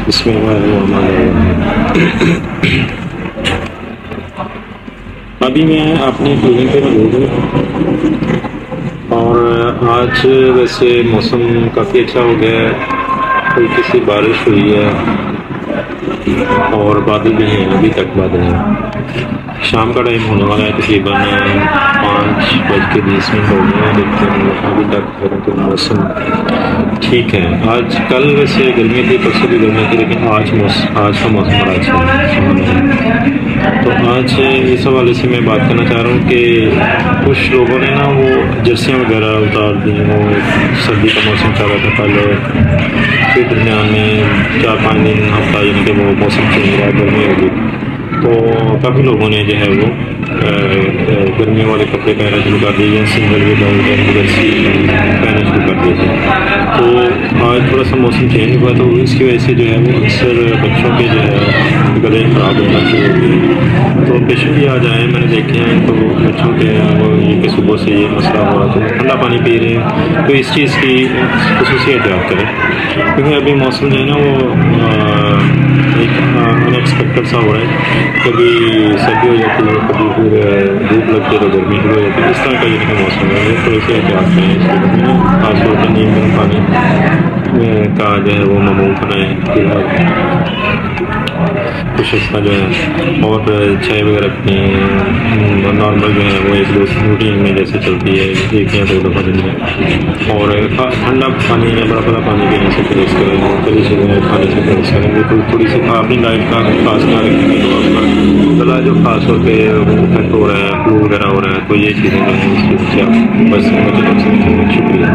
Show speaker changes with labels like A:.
A: अभी मैं अपनी क्लिनिक पे मौजूद हूँ और आज वैसे मौसम काफ़ी अच्छा हो गया है, हल्की सी बारिश हुई है और बादल भी हैं, अभी तक बादल हैं। शाम का टाइम होने वाला है, तकरीबन 5:20 हो गए हैं, लेकिन अभी तक तो मौसम ठीक है। आज कल वैसे गर्मी थी, परसों भी गर्मी थी, लेकिन आज का मौसम बड़ा अच्छा है। तो आज इस हवाले से मैं बात करना चाह रहा हूँ कि कुछ लोगों ने ना वो जर्सियाँ वगैरह उतार दी। वो सर्दी का मौसम चल रहा था पहले, फिर दरमियान में 4-5 दिन हफ्ता यानी कि वो मौसम चेंज रहा, गर्मी होगी, तो काफ़ी लोगों ने जो है वो गर्मियों वाले कपड़े पहनना शुरू कर दिए हैं, सिंगल भी जर्सी पहनना शुरू कर दिए थे। तो आज थोड़ा सा मौसम चेंज हुआ, तो इसकी वजह से जो है वो अक्सर बच्चों के जो है गले ख़राब होना शुरू हो गए। तो पेशेंट भी आ जाए मैंने देखे हैं, तो बच्चों के वो ये कि सुबह से ये मसला हुआ, तो ठंडा पानी पी रहे हैं, तो इस चीज़ की ख़ुसूसी एहतियात करें, क्योंकि अभी मौसम जो है ना वो एक अनएक्सपेक्टेड सा हो रहा है। कभी सर्दी हो जाती है, कभी फिर धूप लगती है तो गर्मी शुरू हो जाती है। इस तरह का जो मौसम है वो थोड़े से एहतियात करें इसके बारे में, खासतौर पर नीम गर्म पानी का जो है वो मामूल बनाएँ कुछ इसका जो है, और चाय वगैरह अपनी नॉर्मल जो है वो 1-2 रूटीन में जैसे चलती है 1 या 2 दफ़ा दिन में, और ठंडा पानी या बड़ा पानी पीने से परहेज करें, कभी से खाने से परहेज करेंगे तो थोड़ी सी अपनी डाइट का खास ख्याल रखेंगे। तो आपका गला जो खास तौर पर इफेक्ट हो रहा है, फ्लू वगैरह हो रहा है, तो ये चीज़ें जो हैं इसके आप बस शुक्रिया।